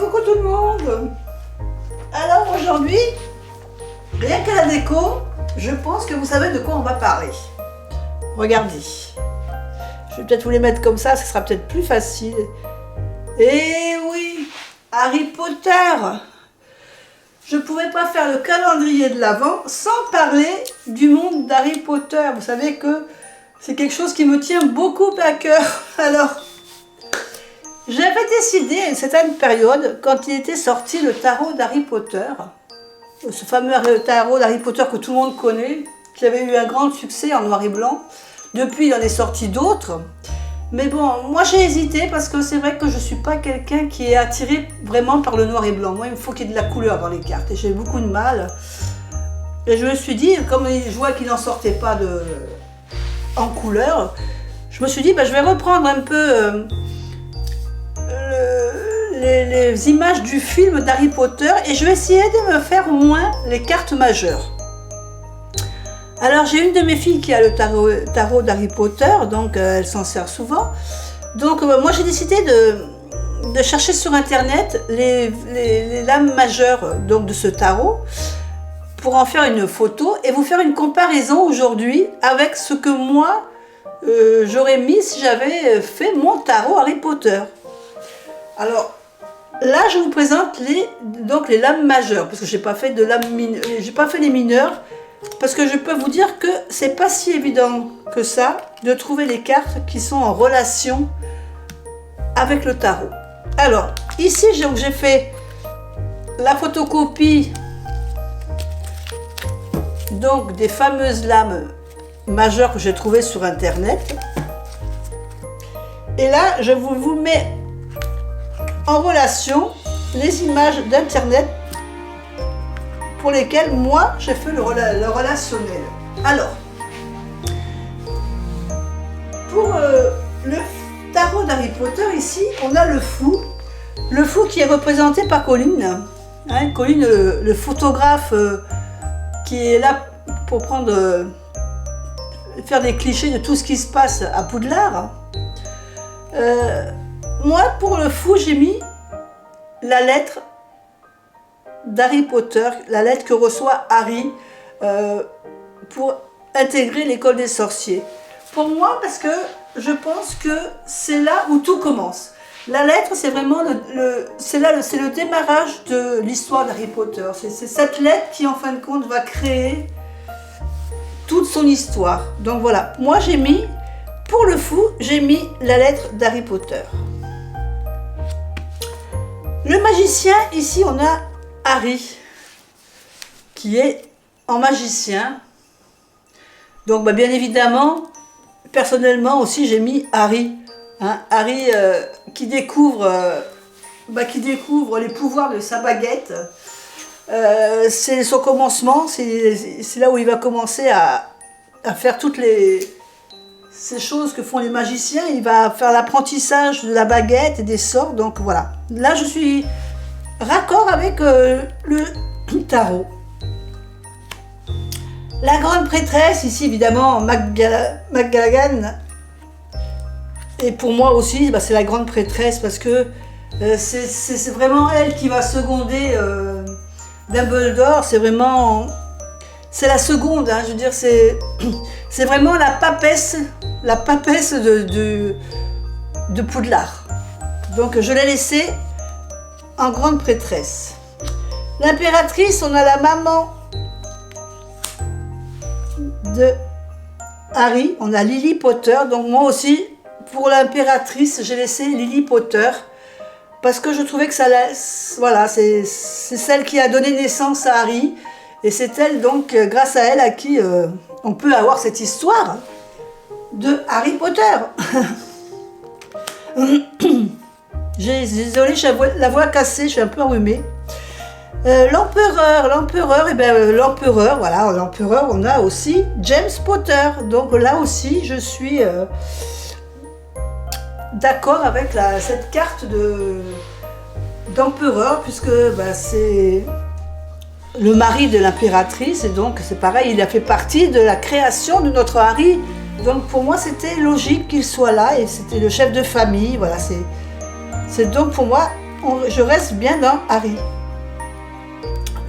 coucou tout le monde. Alors aujourd'hui, rien qu'à la déco, je pense que vous savez de quoi on va parler. Regardez. Je vais peut-être vous les mettre comme ça sera peut-être plus facile. Et oui, Harry Potter. Je ne pouvais pas faire le calendrier de l'Avent sans parler du monde d'Harry Potter. Vous savez que c'est quelque chose qui me tient beaucoup à cœur. Alors, j'avais décidé à une certaine période, quand il était sorti le tarot d'Harry Potter, ce fameux tarot d'Harry Potter que tout le monde connaît, qui avait eu un grand succès en noir et blanc. Depuis, il en est sorti d'autres. Mais bon, moi j'ai hésité parce que c'est vrai que je ne suis pas quelqu'un qui est attiré vraiment par le noir et blanc. Moi, il me faut qu'il y ait de la couleur dans les cartes et j'ai beaucoup de mal. Et je me suis dit, comme je vois qu'il n'en sortait pas en couleur, je me suis dit, je vais reprendre un peu les images du film d'Harry Potter et je vais essayer de me faire au moins les cartes majeures. Alors j'ai une de mes filles qui a le tarot d'Harry Potter, donc elle s'en sert souvent. Donc moi j'ai décidé de chercher sur internet les lames majeures donc, de ce tarot pour en faire une photo et vous faire une comparaison aujourd'hui avec ce que moi j'aurais mis si j'avais fait mon tarot Harry Potter. Alors là je vous présente les lames majeures parce que j'ai pas fait les mineures. Parce que je peux vous dire que c'est pas si évident que ça de trouver les cartes qui sont en relation avec le tarot. Alors, ici j'ai fait la photocopie donc des fameuses lames majeures que j'ai trouvées sur internet. Et là, je vous mets en relation les images d'internet pour lesquels moi j'ai fait le relationnel. Alors, pour le tarot d'Harry Potter, ici, on a le fou qui est représenté par Colline. Colline, le photographe qui est là pour faire des clichés de tout ce qui se passe à Poudlard. Moi, pour le fou, j'ai mis la lettre d'Harry Potter, la lettre que reçoit Harry pour intégrer l'école des sorciers. Pour moi, parce que je pense que c'est là où tout commence. La lettre, c'est vraiment c'est le démarrage de l'histoire d'Harry Potter. C'est cette lettre qui, en fin de compte, va créer toute son histoire. Donc voilà, moi j'ai mis, pour le fou, j'ai mis la lettre d'Harry Potter. Le magicien, ici on a Harry, qui est en magicien. Donc bien évidemment, personnellement aussi j'ai mis Harry. Harry qui découvre les pouvoirs de sa baguette. C'est son commencement, c'est là où il va commencer à faire toutes ces choses que font les magiciens. Il va faire l'apprentissage de la baguette et des sorts. Donc voilà, là je suis raccord avec le tarot. La grande prêtresse, ici évidemment McGonagall. Et pour moi aussi, c'est la grande prêtresse parce que c'est vraiment elle qui va seconder Dumbledore. C'est la seconde, je veux dire, c'est vraiment la papesse de Poudlard. Donc je l'ai laissée en grande prêtresse. L'impératrice, on a la maman de Harry, on a Lily Potter. Donc moi aussi, pour l'impératrice, j'ai laissé Lily Potter parce que je trouvais que c'est celle qui a donné naissance à Harry et c'est elle donc grâce à elle à qui on peut avoir cette histoire de Harry Potter. Désolée, j'ai la voix cassée, je suis un peu enrhumée. L'empereur, on a aussi James Potter. Donc là aussi, je suis d'accord avec cette carte d'empereur, puisque c'est le mari de l'impératrice, et donc c'est pareil, il a fait partie de la création de notre Harry. Donc pour moi, c'était logique qu'il soit là, et c'était le chef de famille. Voilà, c'est donc pour moi je reste bien dans Harry,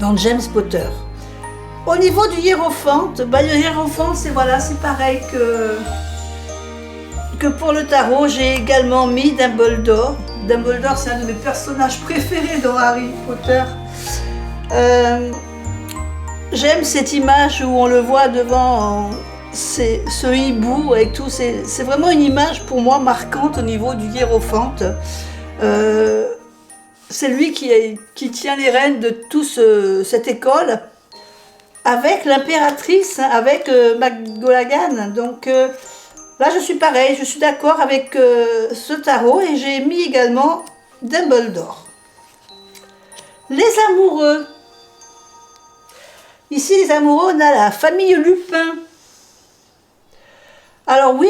dans James Potter. Au niveau du hiérophante, le hiérophante c'est voilà, c'est pareil que pour le tarot. J'ai également mis Dumbledore. Dumbledore c'est un de mes personnages préférés dans Harry Potter. J'aime cette image où on le voit devant ce hibou avec tout. C'est vraiment une image pour moi marquante au niveau du hiérophante. C'est lui qui tient les rênes de toute cette école avec l'impératrice, avec McGonagall. Donc là je suis pareil, je suis d'accord avec ce tarot et j'ai mis également Dumbledore. Les amoureux. Ici, les amoureux, on a la famille Lupin. Alors oui,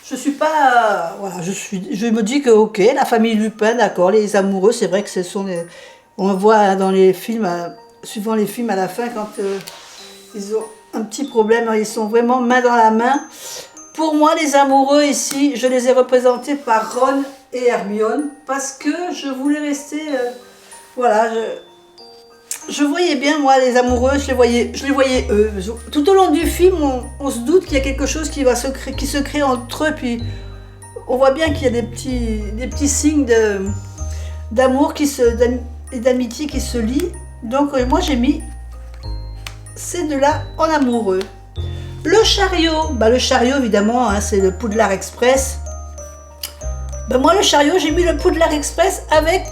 je suis pas... voilà, je me dis que ok, la famille Lupin, d'accord, les amoureux, c'est vrai que ce sont les... On le voit dans les films, suivant les films à la fin, quand ils ont un petit problème, ils sont vraiment main dans la main. Pour moi, les amoureux ici, je les ai représentés par Ron et Hermione, parce que je voulais rester... voilà, je voyais bien, moi, les amoureux, je les voyais eux. Tout au long du film, on se doute qu'il y a quelque chose qui se crée entre eux, puis on voit bien qu'il y a des petits signes d'amour et d'amitié qui se lient. Donc moi, j'ai mis ces deux-là en amoureux. Le chariot, évidemment, hein, c'est le Poudlard Express. Moi, le chariot, j'ai mis le Poudlard Express avec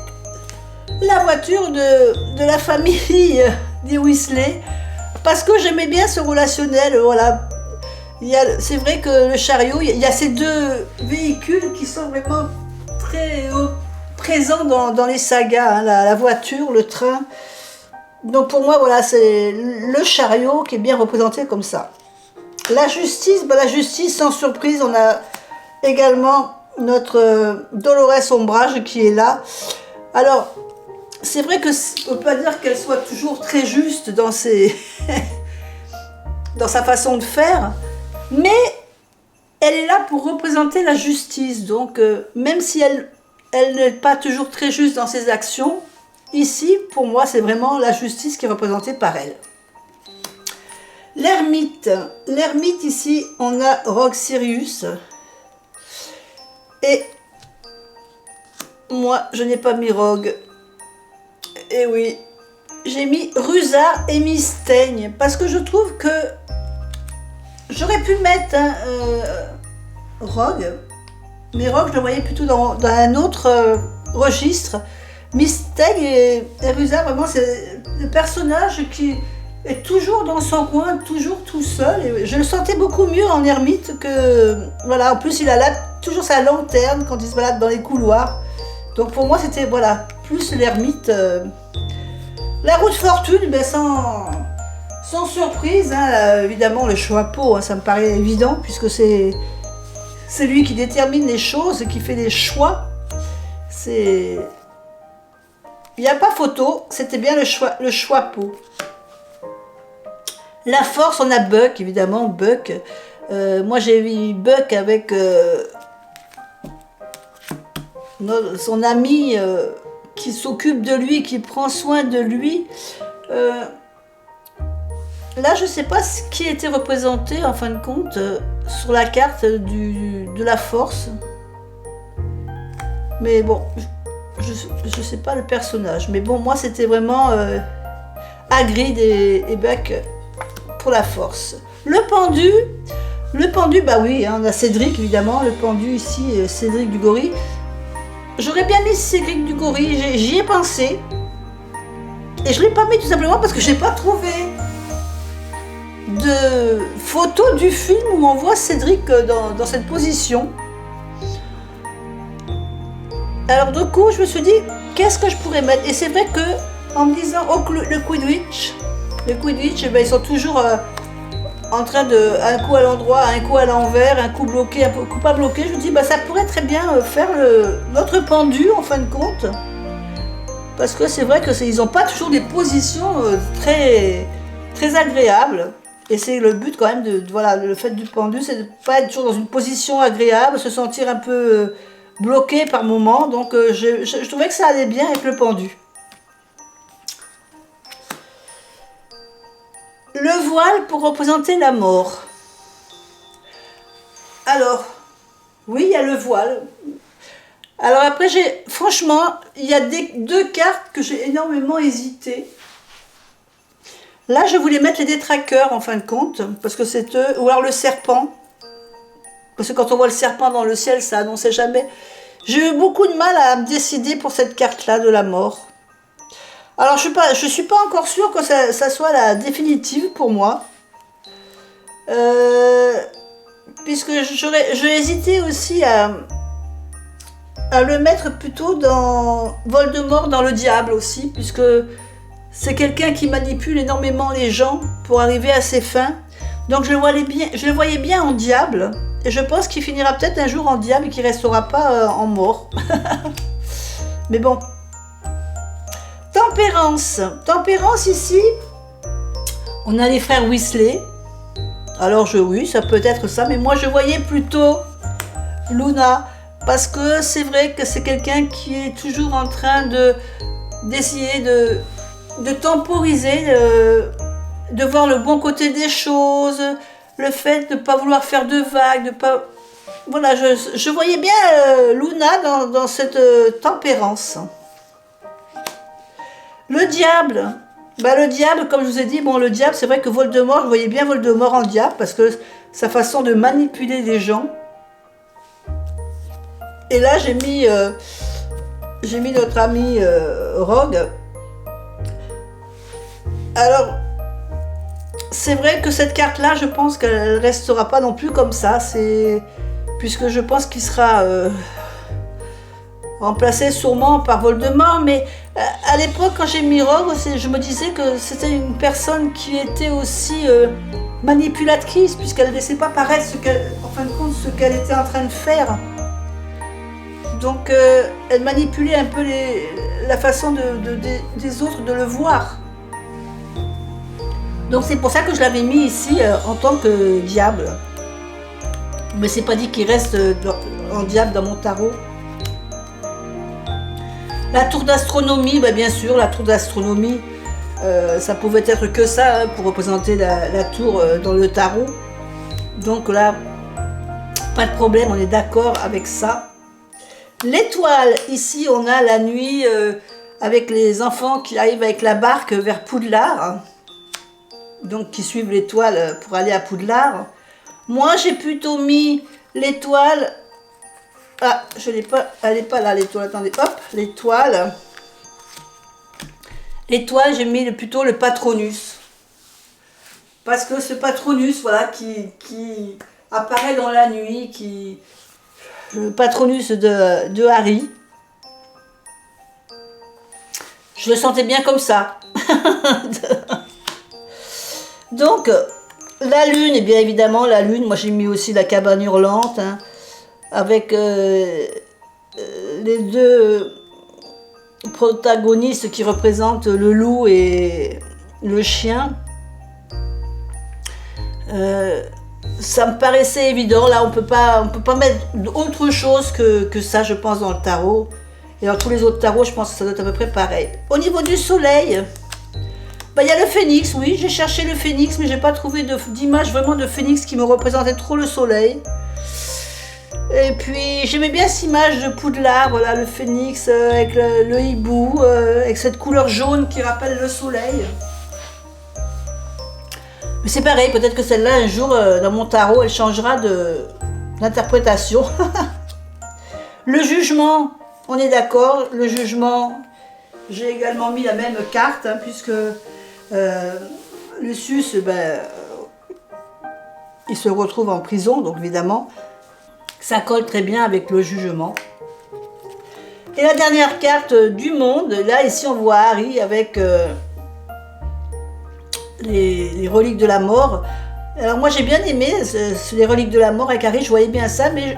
la voiture de la famille des Weasley, parce que j'aimais bien ce relationnel. Voilà. C'est vrai que le chariot, il y a ces deux véhicules qui sont vraiment très présents dans les sagas, hein, la voiture, le train. Donc pour moi, voilà, c'est le chariot qui est bien représenté comme ça. La justice, sans surprise, on a également notre Dolores Ombrage qui est là. Alors, c'est vrai qu'on ne peut pas dire qu'elle soit toujours très juste dans dans sa façon de faire, mais elle est là pour représenter la justice. Donc, même si elle n'est pas toujours très juste dans ses actions, ici, pour moi, c'est vraiment la justice qui est représentée par elle. L'ermite. L'ermite, ici, on a Rogue Sirius. Et moi, je n'ai pas mis Rogue. Et oui, j'ai mis Rusard et Mystaigne parce que je trouve que j'aurais pu mettre Rogue, mais Rogue je le voyais plutôt dans un autre registre. Mystaigne et Rusard, vraiment c'est le personnage qui est toujours dans son coin, toujours tout seul. Et je le sentais beaucoup mieux en ermite que... Voilà, en plus il a là toujours sa lanterne quand il se balade dans les couloirs. Donc pour moi c'était voilà, plus l'ermite. La roue de fortune, sans surprise, hein, évidemment le chapeau, hein, ça me paraît évident puisque c'est lui qui détermine les choses et qui fait les choix. Il n'y a pas photo, c'était bien le chapeau. La force, on a Buck, évidemment, Buck. Moi j'ai vu Buck avec son ami qui s'occupe de lui, qui prend soin de lui. Là, je ne sais pas ce qui était représenté, en fin de compte, sur la carte de la force. Mais bon, je ne sais pas le personnage. Mais bon, moi, c'était vraiment Hagrid et Buck pour la force. Le pendu, bah oui, hein, on a Cédric, évidemment. Le pendu, ici, Cédric Diggory. J'aurais bien mis Cédric Diggory, j'y ai pensé. Et je ne l'ai pas mis tout simplement parce que je n'ai pas trouvé de photo du film où on voit Cédric dans cette position. Alors du coup, je me suis dit, qu'est-ce que je pourrais mettre? Et c'est vrai que en me disant, oh, le Quidditch, ils sont toujours en train de, un coup à l'endroit, un coup à l'envers, un coup bloqué, un coup pas bloqué. Je me dis, ça pourrait très bien faire notre pendu en fin de compte. Parce que c'est vrai qu'ils n'ont pas toujours des positions très, très agréables. Et c'est le but quand même voilà, le fait du pendu, c'est de ne pas être toujours dans une position agréable, se sentir un peu bloqué par moment, donc je trouvais que ça allait bien avec le pendu. Le voile pour représenter la mort. Alors, oui, il y a le voile. Alors après, franchement, il y a deux cartes que j'ai énormément hésité. Là, je voulais mettre les détraqueurs en fin de compte, parce que c'est eux, ou alors le serpent. Parce que quand on voit le serpent dans le ciel, ça annonçait jamais. J'ai eu beaucoup de mal à me décider pour cette carte-là de la mort. Alors, je suis pas encore sûre que ça soit la définitive pour moi. Puisque j'ai hésité aussi à le mettre plutôt dans Voldemort dans le diable aussi, puisque c'est quelqu'un qui manipule énormément les gens pour arriver à ses fins. Donc je le voyais bien en diable, et je pense qu'il finira peut-être un jour en diable et qu'il ne restera pas en mort. Mais bon. Tempérance. Tempérance ici, on a les frères Weasley. Alors oui, ça peut être ça, mais moi je voyais plutôt Luna. Parce que c'est vrai que c'est quelqu'un qui est toujours en train d'essayer de temporiser, de voir le bon côté des choses, le fait de ne pas vouloir faire de vagues, de pas... Voilà, je voyais bien Luna dans cette tempérance. Le diable. Le diable, comme je vous ai dit, bon, le diable, c'est vrai que Voldemort, je voyais bien Voldemort en diable, parce que sa façon de manipuler les gens. Et là, j'ai mis notre ami Rogue. Alors, c'est vrai que cette carte-là, je pense qu'elle ne restera pas non plus comme ça. Puisque je pense qu'il sera remplacé sûrement par Voldemort. Mais à l'époque, quand j'ai mis Rogue, je me disais que c'était une personne qui était aussi manipulatrice, puisqu'elle ne laissait pas paraître en fin de compte, ce qu'elle était en train de faire. Donc, elle manipulait un peu la façon des autres de le voir. Donc, c'est pour ça que je l'avais mis ici en tant que diable. Mais c'est pas dit qu'il reste en diable dans mon tarot. La tour d'astronomie, bien sûr, la tour d'astronomie, ça pouvait être que ça pour représenter la tour dans le tarot. Donc là, pas de problème, on est d'accord avec ça. L'étoile, ici on a la nuit avec les enfants qui arrivent avec la barque vers Poudlard, donc qui suivent l'étoile pour aller à Poudlard. Moi j'ai plutôt mis l'étoile, je l'ai pas, elle n'est pas là l'étoile, attendez, hop, l'étoile, j'ai mis plutôt le Patronus, parce que ce Patronus, voilà, qui apparaît dans la nuit, le Patronus de Harry. Je le sentais bien comme ça. Donc, la lune, et bien évidemment, la lune, moi j'ai mis aussi la cabane hurlante, hein, avec les deux protagonistes qui représentent le loup et le chien. Ça me paraissait évident. Là, on peut pas mettre autre chose que ça, je pense, dans le tarot. Et dans tous les autres tarots, je pense que ça doit être à peu près pareil. Au niveau du soleil, il y a le phénix, oui, j'ai cherché le phénix, mais j'ai pas trouvé d'image vraiment de phénix qui me représentait trop le soleil. Et puis, j'aimais bien cette image de Poudlard, voilà, le phénix avec le hibou, avec cette couleur jaune qui rappelle le soleil. Mais c'est pareil, peut-être que celle-là, un jour, dans mon tarot, elle changera d'interprétation. Le jugement, on est d'accord, le jugement, j'ai également mis la même carte, hein, puisque Lucius, il se retrouve en prison, donc évidemment, ça colle très bien avec le jugement. Et la dernière carte du monde, là, ici, on voit Harry avec... les reliques de la mort. Alors moi j'ai bien aimé les reliques de la mort avec Harry, je voyais bien ça, mais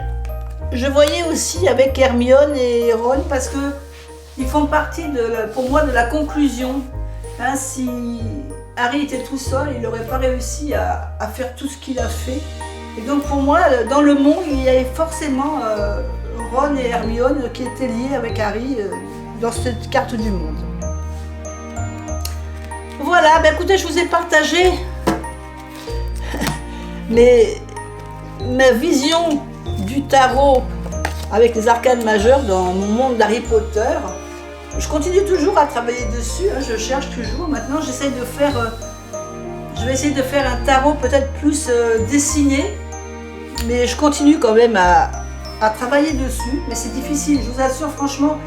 je voyais aussi avec Hermione et Ron, parce que ils font partie pour moi de la conclusion. Hein, si Harry était tout seul, il n'aurait pas réussi à faire tout ce qu'il a fait. Et donc pour moi, dans le monde, il y avait forcément Ron et Hermione qui étaient liés avec Harry dans cette carte du monde. Voilà, ben écoutez, je vous ai partagé ma vision du tarot avec les arcanes majeures dans mon monde d'Harry Potter. Je continue toujours à travailler dessus, hein, je cherche toujours. Maintenant, j'essaie de faire... je vais essayer de faire un tarot peut-être plus dessiné, mais je continue quand même à travailler dessus, mais c'est difficile, je vous assure franchement.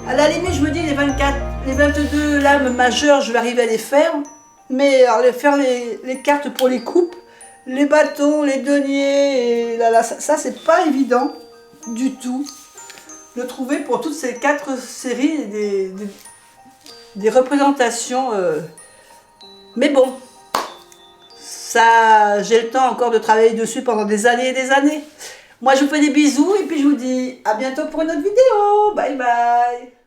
À la limite, je me dis les 24, les 22 lames majeures, je vais arriver à les faire, mais alors, faire les cartes pour les coupes, les bâtons, les deniers, et là, ça c'est pas évident du tout de trouver pour toutes ces 4 séries des représentations. Mais bon, ça, j'ai le temps encore de travailler dessus pendant des années et des années. Moi, je vous fais des bisous et puis je vous dis à bientôt pour une autre vidéo. Bye bye.